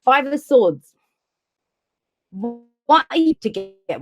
Five of Swords. What are you to get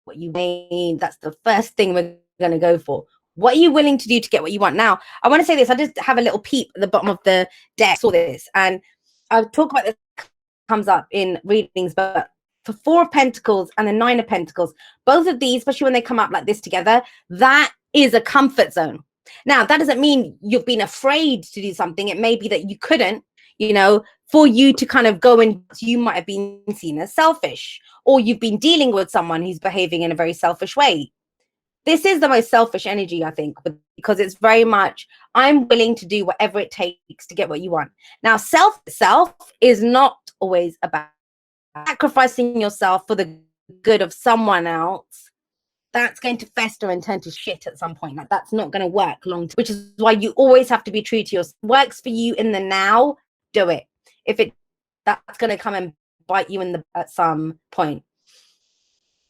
what you mean? That's the first thing we're going to go for. What are you willing to do to get what you want? Now, I want to say this. I just have a little peep at the bottom of the deck. Saw this, and I'll talk about this. Comes up in readings, but for Four of Pentacles and the Nine of Pentacles, both of these, especially when they come up like this together, that is a comfort zone. Now, that doesn't mean you've been afraid to do something. It may be that you couldn't, for you to kind of go and you might have been seen as selfish, or you've been dealing with someone who's behaving in a very selfish way. This is the most selfish energy, I think, because it's very much, I'm willing to do whatever it takes to get what you want. Now, self is not always about sacrificing yourself for the good of someone else. That's going to fester and turn to shit at some point. Like, that's not going to work long term, which is why you always have to be true to yourself. Works for you in the now, do it. If that's going to come and bite you at some point.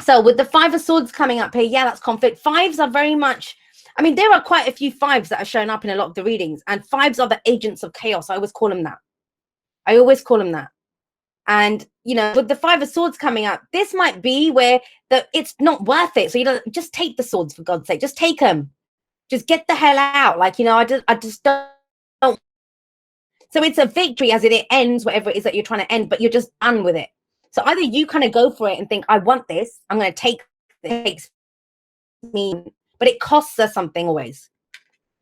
So with the Five of Swords coming up here, yeah, that's conflict. Fives are very much, I mean, there are quite a few fives that are showing up in a lot of the readings, and fives are the agents of chaos. I always call them that. And, with the Five of Swords coming up, this might be where it's not worth it. So just take the swords, for God's sake. Just take them. Just get the hell out. Like, I just don't. So it's a victory as it ends, whatever it is that you're trying to end, but you're just done with it. So either you kind of go for it and think, I want this. I'm going to take it. But it costs us something always.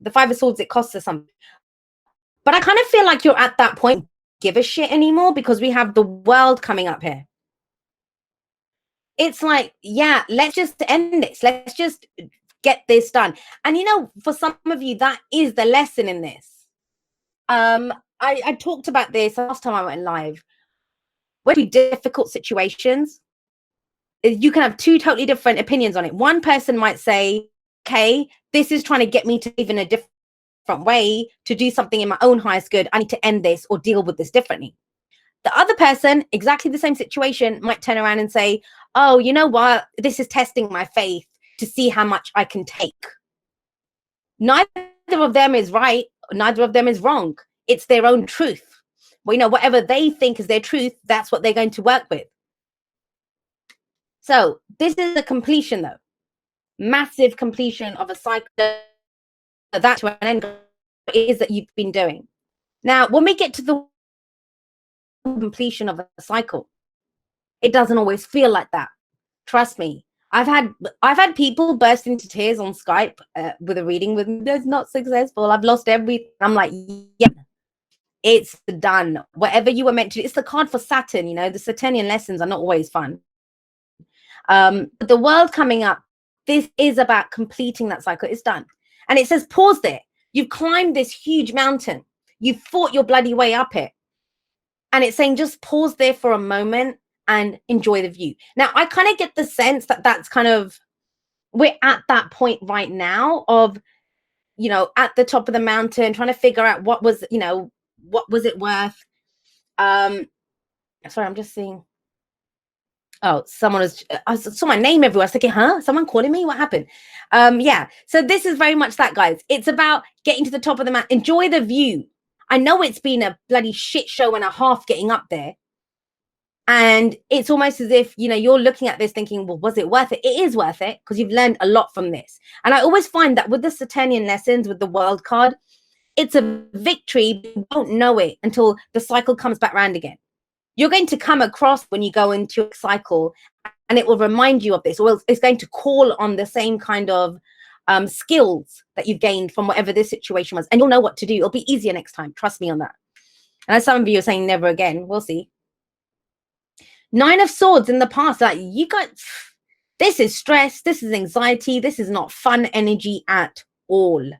The Five of Swords, it costs us something. But I kind of feel like you're at that point, give a shit anymore, because we have the World coming up here. It's like, yeah, let's just end this. Let's just get this done. And for some of you, that is the lesson in this. I talked about this last time I went live. When you difficult situations, you can have two totally different opinions on it. One person might say, okay, this is trying to get me to live in a different way, to do something in my own highest good. I need to end this or deal with this differently. The other person, exactly the same situation, might turn around and say, oh, you know what? This is testing my faith to see how much I can take. Neither of them is right. Neither of them is wrong. It's their own truth. Well, whatever they think is their truth, that's what they're going to work with. So this is a completion, though. Massive completion of a cycle. That to an end is that you've been doing. Now, when we get to the completion of a cycle, it doesn't always feel like that. Trust me. I've had people burst into tears on Skype with a reading with me. That's not successful. I've lost everything. I'm like, yeah. It's done. Whatever you were meant to do. It's the card for Saturn, the Saturnian lessons are not always fun. But the World coming up, this is about completing that cycle. It's done. And it says, pause there. You've climbed this huge mountain. You've fought your bloody way up it. And it's saying, just pause there for a moment and enjoy the view. Now, I kind of get the sense that that's kind of, we're at that point right now of, at the top of the mountain, trying to figure out what was it worth? Sorry, I'm just seeing. Oh, I saw my name everywhere. I was thinking, huh? Someone calling me? What happened? Yeah. So this is very much that, guys. It's about getting to the top of the mountain. Enjoy the view. I know it's been a bloody shit show and a half getting up there. And it's almost as if, you're looking at this thinking, well, was it worth it? It is worth it because you've learned a lot from this. And I always find that with the Saturnian lessons, with the World card, it's a victory. You don't know it until the cycle comes back around again. You're going to come across when you go into a cycle, and it will remind you of this, or it's going to call on the same kind of skills that you've gained from whatever this situation was, and you'll know what to do. It'll be easier next time. Trust me on that. And as some of you are saying, never again. We'll see. Nine of Swords in the past, like this is stress, this is anxiety, this is not fun energy at all.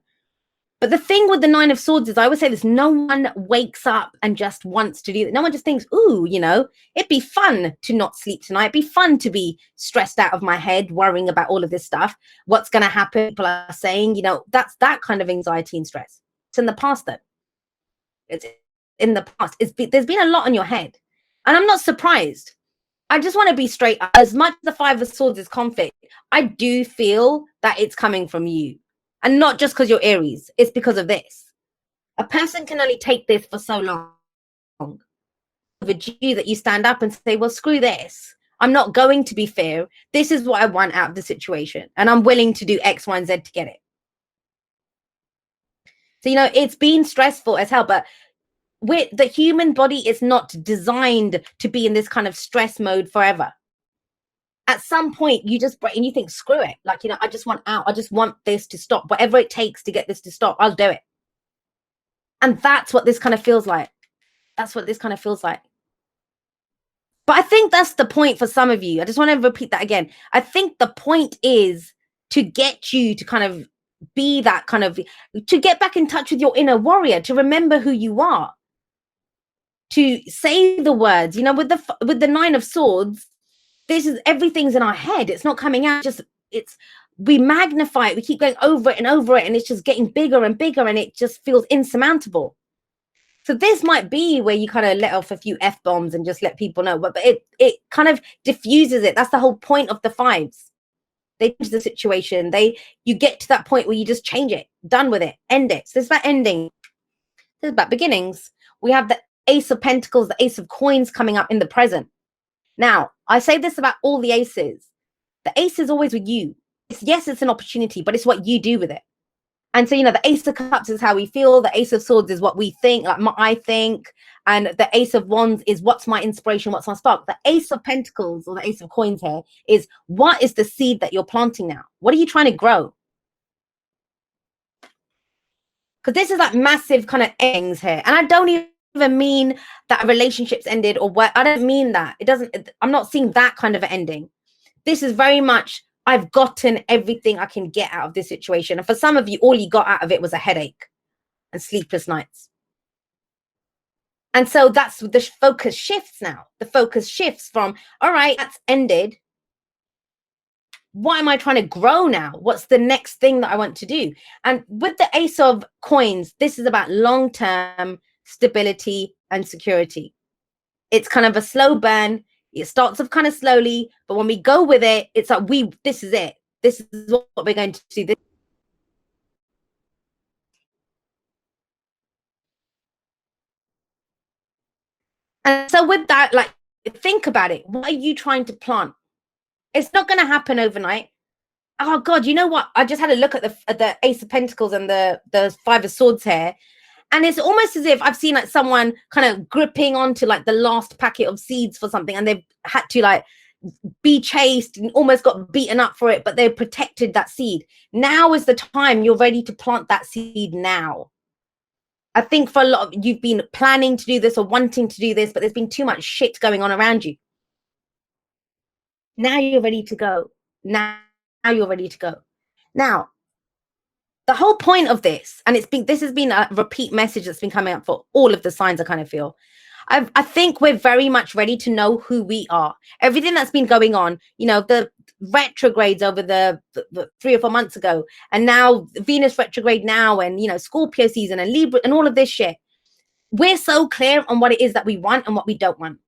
But the thing with the Nine of Swords is, I always say this, no one wakes up and just wants to do it. No one just thinks, ooh, it'd be fun to not sleep tonight. It'd be fun to be stressed out of my head, worrying about all of this stuff. What's going to happen? People are saying, that's that kind of anxiety and stress. It's in the past, though. It's in the past. There's been a lot on your head. And I'm not surprised. I just want to be straight up. As much as the Five of Swords is conflict, I do feel that it's coming from you. And not just because you're Aries. It's because of this. A person can only take this for so long. overdue that you stand up and say, well, screw this. I'm not going to be fair. This is what I want out of the situation. And I'm willing to do X, Y, and Z to get it. So, it's been stressful as hell, but the human body is not designed to be in this kind of stress mode forever. At some point, you just break and you think, screw it. Like, I just want out. I just want this to stop. Whatever it takes to get this to stop, I'll do it. And that's what this kind of feels like. That's what this kind of feels like. But I think that's the point for some of you. I just want to repeat that again. I think the point is to get you to kind of be that kind of, to get back in touch with your inner warrior, to remember who you are, to say the words, with the Nine of Swords, everything's in our head. It's not coming out. We magnify it. We keep going over it, and it's just getting bigger and bigger, and it just feels insurmountable. So this might be where you kind of let off a few F-bombs and just let people know, but it kind of diffuses it. That's the whole point of the fives. They change the situation. You get to that point where you just change it, done with it, end it. So it's about ending. This is about beginnings. We have the Ace of Pentacles, the Ace of Coins coming up in the present. Now, I say this about all the aces. The ace is always with you. Yes, it's an opportunity, but it's what you do with it. And so, the Ace of Cups is how we feel. The Ace of Swords is what we think, like I think. And the Ace of Wands is what's my inspiration, what's my spark. The Ace of Pentacles, or the Ace of Coins here, is what is the seed that you're planting now? What are you trying to grow? Because this is like massive kind of endings here. And I don't even mean that a relationship's ended or what. I don't mean that. I'm not seeing that kind of ending. This is very much, I've gotten everything I can get out of this situation. And for some of you, all you got out of it was a headache and sleepless nights. And so that's the focus shifts now. The focus shifts from, all right, that's ended. What am I trying to grow now? What's the next thing that I want to do? And with the Ace of Coins, this is about long-term stability and security. It's kind of a slow burn. It starts off kind of slowly, but when we go with it, it's like this is it. This is what we're going to do. And so with that, like, think about it. What are you trying to plant? It's not going to happen overnight. Oh God, you know what? I just had a look at the Ace of Pentacles and the Five of Swords here. And it's almost as if I've seen like someone kind of gripping onto like the last packet of seeds for something, and they've had to like be chased and almost got beaten up for it, but they protected that seed. Now is the time you're ready to plant that seed now. I think for a lot of you've been planning to do this or wanting to do this, but there's been too much shit going on around you. Now you're ready to go. Now you're ready to go. Now, the whole point of this, and this has been a repeat message that's been coming up for all of the signs, I kind of feel. I think we're very much ready to know who we are. Everything that's been going on, the retrogrades over the 3 or 4 months ago, and now Venus retrograde now, and Scorpio season and Libra and all of this shit. We're so clear on what it is that we want and what we don't want.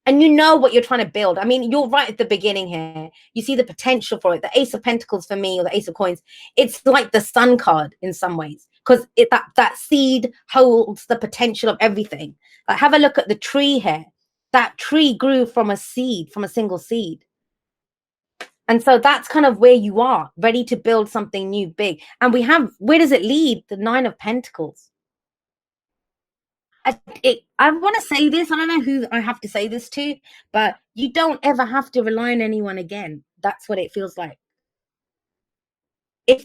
And you know what you're trying to build. I mean, you're right at the beginning here. You see the potential for it. The Ace of Pentacles for me, or the Ace of Coins, it's like the Sun card in some ways, because that seed holds the potential of everything. Like, have a look at the tree here. That tree grew from a seed, from a single seed. And so that's kind of where you are, ready to build something new, big. And where does it lead? The Nine of Pentacles. I want to say this. I don't know who I have to say this to, but you don't ever have to rely on anyone again. That's what it feels like. If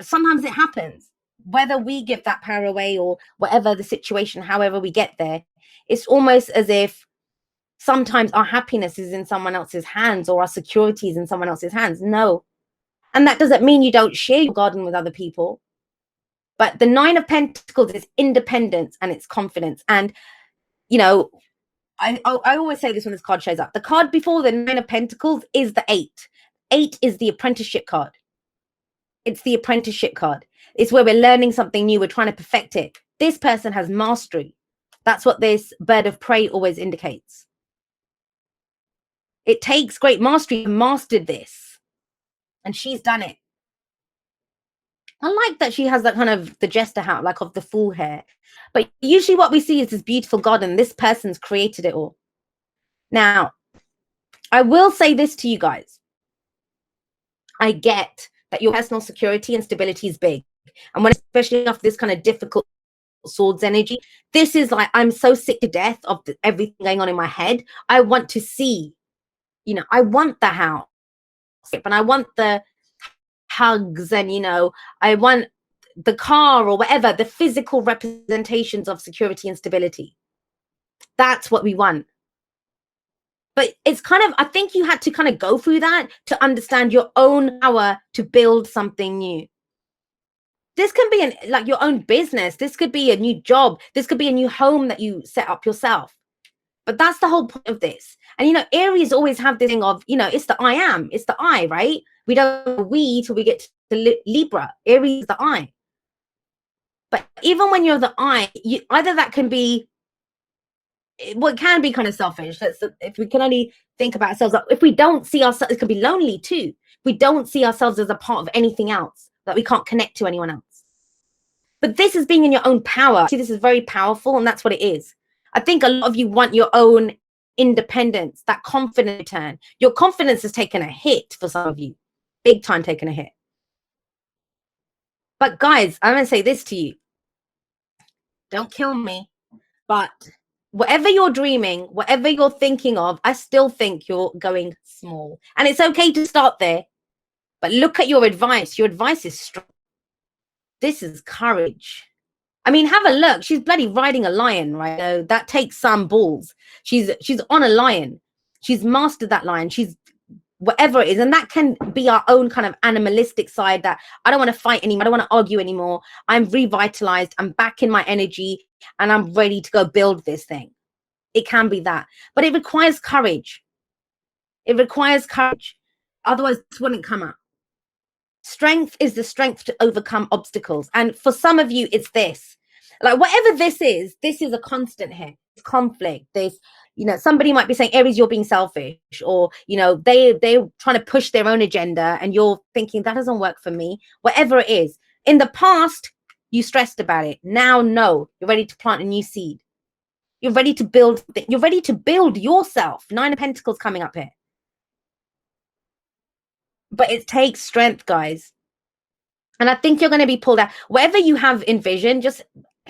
sometimes it happens, whether we give that power away or whatever the situation, however we get there, it's almost as if sometimes our happiness is in someone else's hands, or our security is in someone else's hands. No. And that doesn't mean you don't share your garden with other people. But the Nine of Pentacles is independence and it's confidence. And, I always say this when this card shows up. The card before the Nine of Pentacles is the 8. 8 is the apprenticeship card. It's the apprenticeship card. It's where we're learning something new. We're trying to perfect it. This person has mastery. That's what this bird of prey always indicates. It takes great mastery to master this. And she's done it. I like that she has that kind of the jester hat, like of the full hair. But usually what we see is this beautiful garden. This person's created it all. Now, I will say this to you guys. I get that your personal security and stability is big. And when, especially after this kind of difficult swords energy, this is like, I'm so sick to death of everything going on in my head. I want to see, I want the house and I want the hugs and, I want the car or whatever, the physical representations of security and stability. That's what we want. But it's kind of, I think you had to kind of go through that to understand your own power to build something new. This can be like your own business. This could be a new job. This could be a new home that you set up yourself. But that's the whole point of this. And, Aries always have this thing of, it's the I am, it's the I, right? We don't we till we get to Libra. Aries is the I. But even when you're the I, either that can be, well, it can be kind of selfish. If we can only think about ourselves, if we don't see ourselves, it can be lonely too. We don't see ourselves as a part of anything else, that we can't connect to anyone else. But this is being in your own power. See, this is very powerful, and that's what it is. I think a lot of you want your own independence, that confidence return. Your confidence has taken a hit for some of you, big time taken a hit. But guys, I'm going to say this to you. Don't kill me. But whatever you're dreaming, whatever you're thinking of, I still think you're going small. And it's okay to start there. But look at your advice. Your advice is strong. This is courage. I mean, have a look. She's bloody riding a lion, right? So that takes some balls. She's on a lion. She's mastered that lion. She's whatever it is. And that can be our own kind of animalistic side, that I don't want to fight anymore. I don't want to argue anymore. I'm revitalized. I'm back in my energy and I'm ready to go build this thing. It can be that. But it requires courage. It requires courage. Otherwise, this wouldn't come up. Strength is the strength to overcome obstacles. And for some of you, it's this. Like whatever this is a constant here. It's conflict. There's, somebody might be saying, Aries, you're being selfish, or, they're trying to push their own agenda and you're thinking that doesn't work for me. Whatever it is. In the past, you stressed about it. Now, no, you're ready to plant a new seed. You're ready to build. You're ready to build yourself. 9 of Pentacles coming up here. But it takes strength, guys. And I think you're going to be pulled out. Whatever you have envisioned, just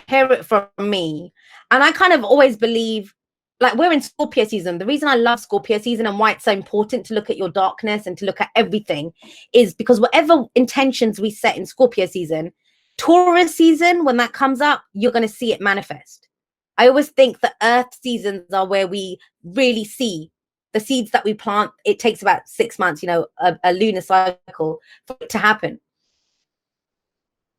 hear it from me. And I kind of always believe, like, we're in Scorpio season. The reason I love Scorpio season and why it's so important to look at your darkness and to look at everything is because whatever intentions we set in Scorpio season, Taurus season, when that comes up, you're going to see it manifest. I always think the earth seasons are where we really see the seeds that we plant. It takes about 6 months, a lunar cycle for it to happen.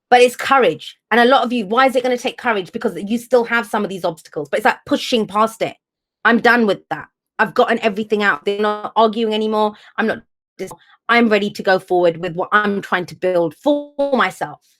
But it's courage. And a lot of you, why is it going to take courage? Because you still have some of these obstacles, but it's like pushing past it. I'm done with that. I've gotten everything out. They're not arguing anymore. I'm ready to go forward with what I'm trying to build for myself.